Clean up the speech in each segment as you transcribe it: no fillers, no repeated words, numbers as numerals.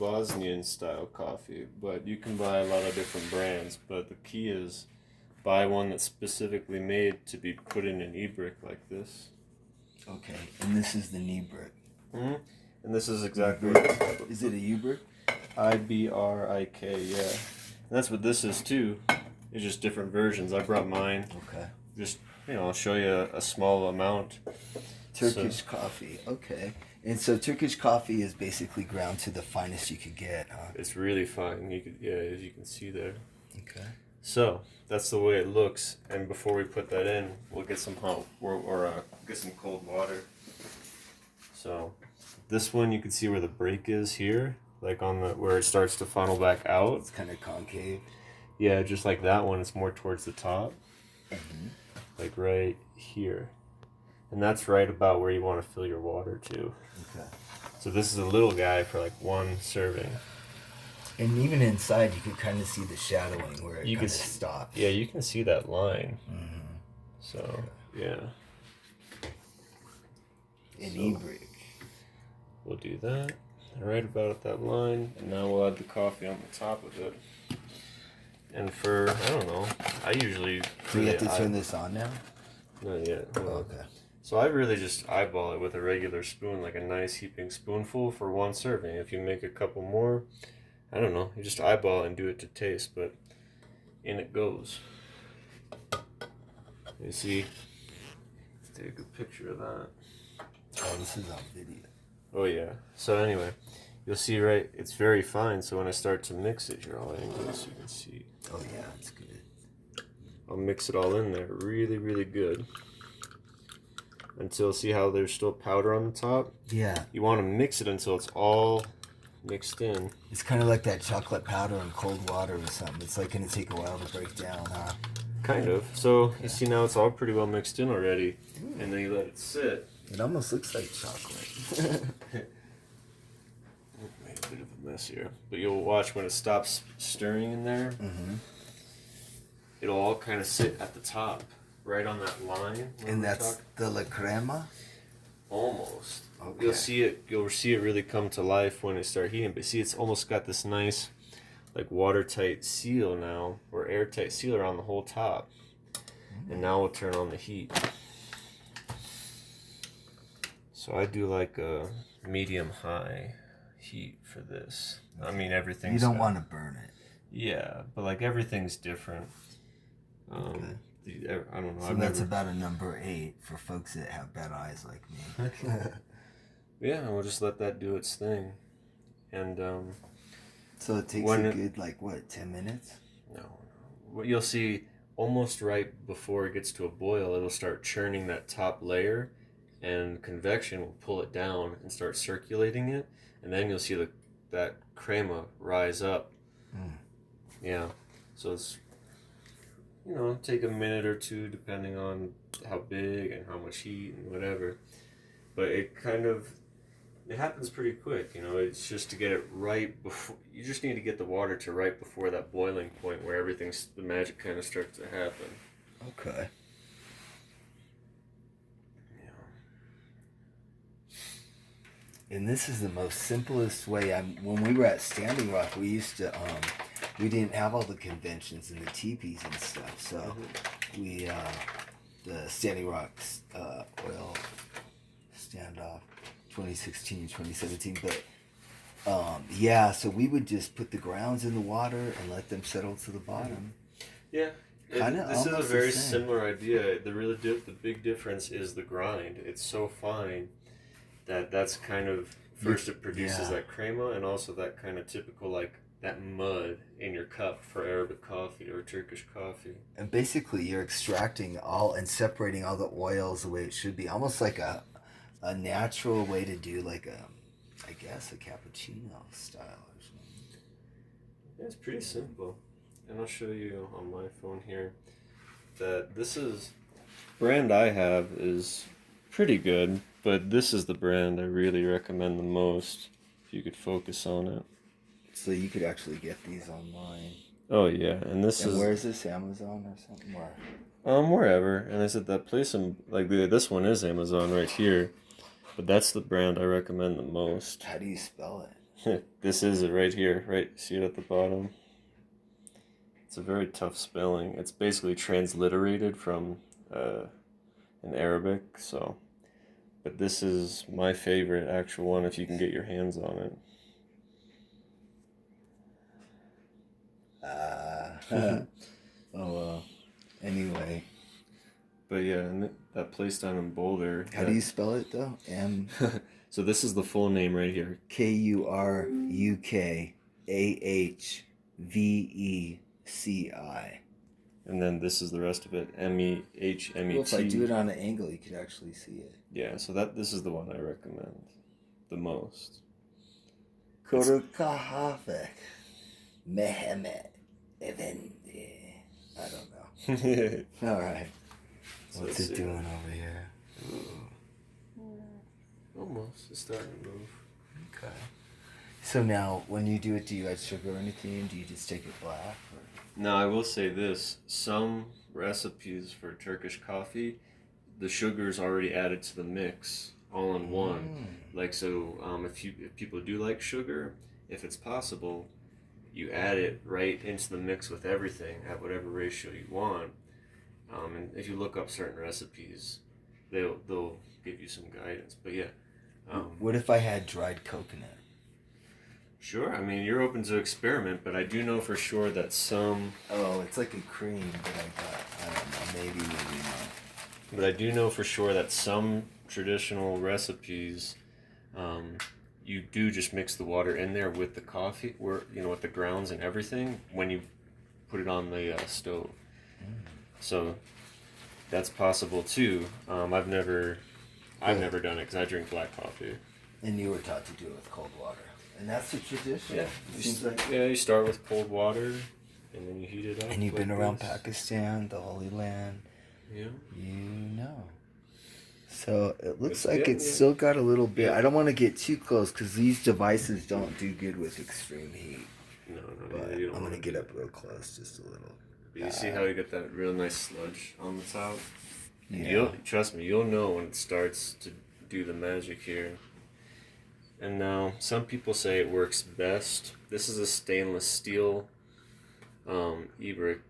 Bosnian style coffee, but you can buy a lot of different brands. But the key is buy one that's specifically made to be put in an e-brick like this. Okay, and this is the knee brick. Mm-hmm. And this is exactly Is it a U-brick? IBRIK, yeah. And that's what this is too. It's just different versions. I brought mine. Okay. Just, I'll show you a small amount. Turkish coffee, okay. And so Turkish coffee is basically ground to the finest you could get, huh? It's really fine. As you can see there. Okay. So that's the way it looks. And before we put that in, we'll get some hot or get some cold water. So this one, you can see where the break is here, like on where it starts to funnel back out. It's kind of concave. Yeah, just like that one. It's more towards the top, Mm-hmm. like right here. And that's right about where you want to fill your water to. Okay. So this is a little guy for like one serving. And even inside, you can kind of see the shadowing where it kind of stops. Yeah, you can see that line. Mm-hmm. So, yeah. An e-brick. We'll do that right about at that line. And now we'll add the coffee on the top of it. And for, I don't know, I usually... Do you have to turn this on now? Not yet. Oh, okay. So I really just eyeball it with a regular spoon, like a nice heaping spoonful for one serving. If you make a couple more, I don't know, you just eyeball it and do it to taste, but in it goes. You see? Let's take a good picture of that. Oh, this is on video. Oh yeah. So anyway, you'll see right, it's very fine, so when I start to mix it here, I'll angle it so you can see. Oh yeah, it's good. I'll mix it all in there really, really good. Until, see how there's still powder on the top? Yeah. You want to mix it until it's all mixed in. It's kind of like that chocolate powder in cold water or something. It's like going to take a while to break down, huh? Kind of. So, you see now it's all pretty well mixed in already. And then you let it sit. It almost looks like chocolate. Made a bit of a mess here. But you'll watch when it stops stirring in there. Mm-hmm. It'll all kind of sit at the top. Right on that line. And that's the La Crema? Almost. Okay. You'll see it really come to life when it starts heating. But see, it's almost got this nice, like watertight seal now, or airtight seal around the whole top. And now we'll turn on the heat. So I do like a medium-high heat for this. I mean, everything's... You don't want to burn it. Yeah, but like everything's different. Okay. I don't know. So that's about a number 8 for folks that have bad eyes like me. Yeah, and we'll just let that do its thing. And so it takes a good, like, what, 10 minutes? No. What you'll see, almost right before it gets to a boil, it'll start churning that top layer, and convection will pull it down and start circulating it, and then you'll see that crema rise up. Mm. Yeah. So it's... take a minute or two depending on how big and how much heat and whatever. But it happens pretty quick, It's just to get it right before, you just need to get the water to right before that boiling point where the magic kind of starts to happen. Okay. Yeah. And this is the most simplest way. When we were at Standing Rock, we used to, we didn't have all the conventions and the teepees and stuff, so we, the Standing Rock oil standoff 2016, 2017, but yeah, so we would just put the grounds in the water and let them settle to the bottom. Yeah, this is a very similar idea. The big difference is the grind. It's so fine that's kind of, first it produces that crema and also that kind of typical, like, that mud in your cup for Arabic coffee or Turkish coffee. And basically you're extracting and separating all the oils the way it should be, almost like a natural way to do like I guess a cappuccino style or something. Yeah, it's pretty simple. And I'll show you on my phone here that brand I have is pretty good, but this is the brand I really recommend the most if you could focus on it. So you could actually get these online. Oh yeah, and where is this, Amazon or something? Wherever. And I said that place this one is Amazon right here, but that's the brand I recommend the most. How do you spell it? This is it right here, right? See it at the bottom? It's a very tough spelling. It's basically transliterated from in Arabic, so. But this is my favorite actual one if you can get your hands on Oh, well. Anyway. But yeah, and that place down in Boulder. How do you spell it, though? So this is the full name right here. Kurukaveci. And then this is the rest of it. Mehmet. Well, if I do it on an angle, you could actually see it. Yeah, so this is the one I recommend the most. Kurukavec. Mehmet. Efendi. I don't know. All right. What's it doing over here? Almost. It's starting to move. Okay. So now, when you do it, do you add sugar or anything? Do you just take it black? Or? Now, I will say this. Some recipes for Turkish coffee, the sugar is already added to the mix all in one. Like, so if people do like sugar, if it's possible, you add it right into the mix with everything at whatever ratio you want. And if you look up certain recipes, they'll give you some guidance. But yeah. What if I had dried coconut? Sure. I mean, you're open to experiment, but I do know for sure that some. Oh, it's like a cream that I got. I don't know. Maybe not. But I do know for sure that some traditional recipes, you do just mix the water in there with the coffee, or with the grounds and everything when you put it on the stove. So that's possible too. I've never done it because I drink black coffee. And you were taught to do it with cold water, and that's the tradition. Yeah, it seems like. Yeah, you start with cold water, and then you heat it up. And you've been around Pakistan, the Holy Land. Yeah. You know. So it looks like it's still got a little bit. I don't want to get too close because these devices don't do good with extreme heat. No. But I'm going to get up real close just a little. But you see how you get that real nice sludge on the top? Yeah. Trust me, you'll know when it starts to do the magic here. And now, some people say it works best. This is a stainless steel e-brick.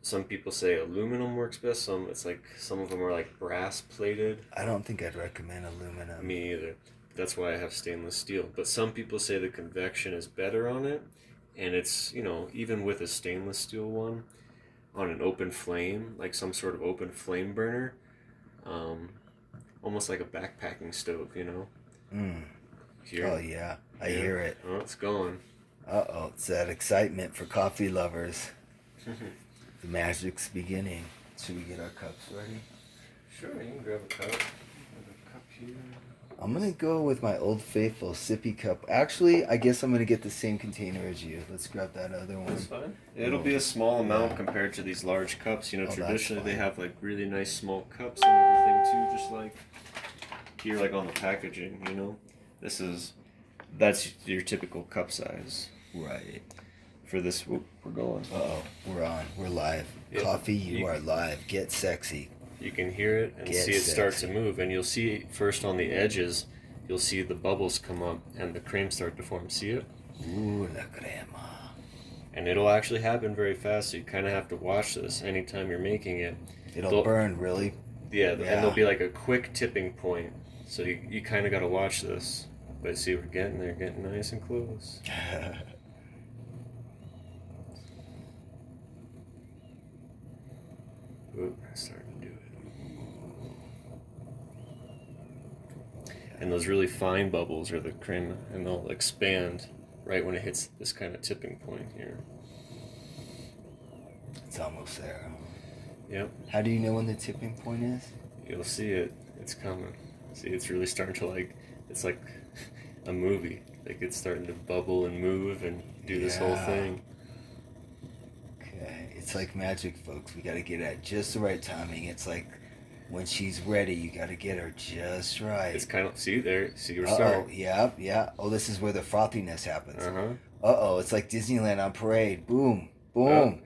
Some people say aluminum works best. Some of them are like brass plated. I don't think I'd recommend aluminum. Me either. That's why I have stainless steel. But some people say the convection is better on it, and it's even with a stainless steel one, on an open flame, like some sort of open flame burner, almost like a backpacking stove, Here. Oh yeah, I hear it. Oh, it's going. Uh-oh, it's that excitement for coffee lovers. The magic's beginning. Should we get our cups ready? Sure, you can grab a cup. Grab a cup here. I'm going to go with my Old Faithful sippy cup. Actually, I guess I'm going to get the same container as you. Let's grab that other one. That's fine. It'll be a small amount compared to these large cups. Traditionally they have like really nice small cups and everything too, just like here, like on the packaging, That's your typical cup size. Right. For this, we're going. Uh-oh, we're on. We're live. Yep. Coffee, you are live. Get sexy. You can hear it and see it start to move. And you'll see first on the edges, you'll see the bubbles come up and the cream start to form. See it? Ooh, la crema. And it'll actually happen very fast, so you kind of have to watch this anytime you're making it. It'll burn, really? Yeah, and there'll be like a quick tipping point. So you kind of got to watch this. But see, we're getting there, getting nice and close. Ooh, starting to do it. And those really fine bubbles are the cream, and they'll expand right when it hits this kind of tipping point here. It's almost there. Yep. How do you know when the tipping point is? You'll see it. It's coming. See, it's really starting to it's like a movie. Like it's starting to bubble and move and do this whole thing. Okay. It's like magic, folks. We got to get at just the right timing. It's like when she's ready, you got to get her just right. It's kind of, see we're starting. Yeah. Oh, this is where the frothiness happens. Uh-huh. It's like Disneyland on parade. Boom. Boom. Oh,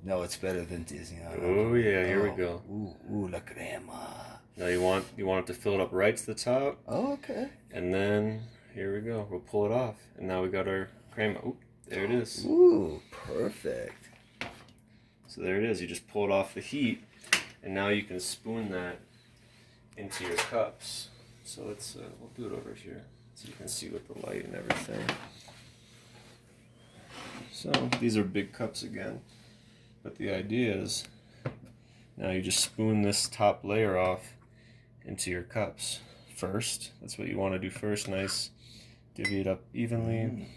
No, it's better than Disneyland. Oh, yeah, here we go. Ooh, la crema. Now you want it to fill it up right to the top. Oh, okay. And then here we go. We'll pull it off. And now we got our crema. Ooh, there it is. Ooh, perfect. So there it is. You just pull it off the heat, and now you can spoon that into your cups. So let's we'll do it over here so you can see with the light and everything. So these are big cups again, but the idea is now you just spoon this top layer off into your cups first. That's what you want to do first. Nice, divvy it up evenly.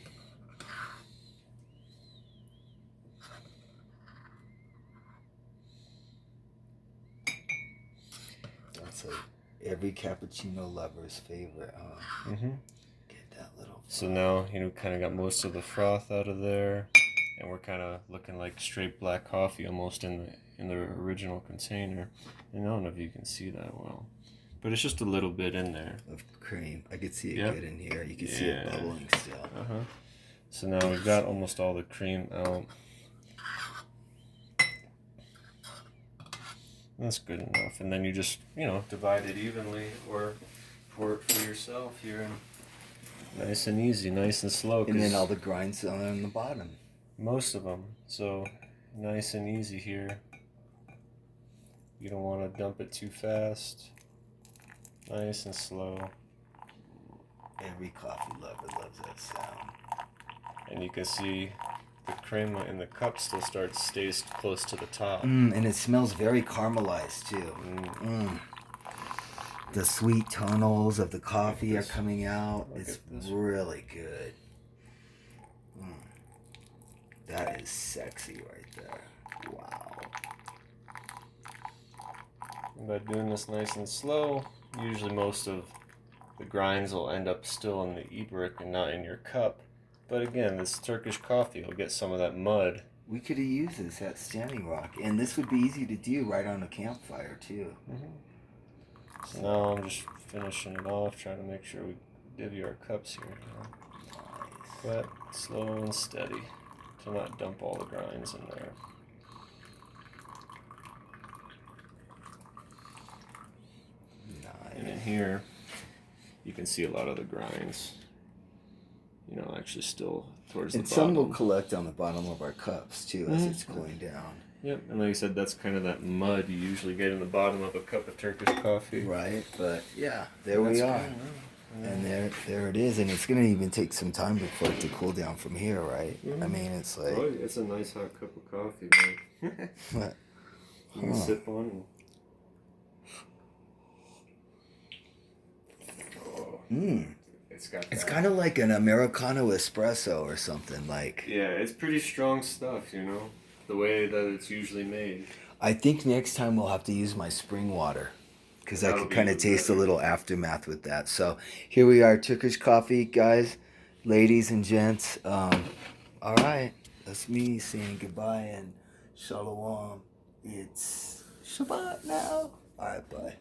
That's every cappuccino lover's favorite. Get that little. So now kind of got most of the froth out of there, and we're kind of looking like straight black coffee almost in the original container. And I don't know if you can see that well, but it's just a little bit in there Of cream. I could see it good in here. You can see it bubbling still. So now we've got almost all the cream out. That's good enough. And then you just, divide it evenly or pour it for yourself here. Nice and easy, nice and slow. And then all the grinds on the bottom. Most of them. So nice and easy here. You don't want to dump it too fast. Nice and slow. Every coffee lover loves that sound. And you can see the crema in the cup still stays close to the top. And it smells very caramelized too. The sweet tonals of the coffee are coming out. It's really good. That is sexy right there. Wow. And by doing this nice and slow, usually most of the grinds will end up still in the e-brick and not in your cup. But again, this Turkish coffee will get some of that mud. We could have used this at Standing Rock, and this would be easy to do right on a campfire too. So now I'm just finishing it off, trying to make sure we divvy our cups here. But slow and steady to not dump all the grinds in there. Nice. And in here, you can see a lot of the grinds. Actually still towards the bottom. And some will collect on the bottom of our cups too as it's cooling down. Yep, and like I said, that's kind of that mud you usually get in the bottom of a cup of Turkish coffee. Right, but yeah, there we are. And there it is, and it's going to even take some time before it to cool down from here, right? I mean, it's like... Oh, it's a nice hot cup of coffee, man. What? You can sip on and... It's kind of like an Americano espresso or something, like... Yeah, it's pretty strong stuff, the way that it's usually made. I think next time we'll have to use my spring water, because I can kind of taste a little aftermath with that. So here we are, Turkish coffee, guys, ladies and gents. All right, that's me saying goodbye and shalom. It's Shabbat now. All right, bye.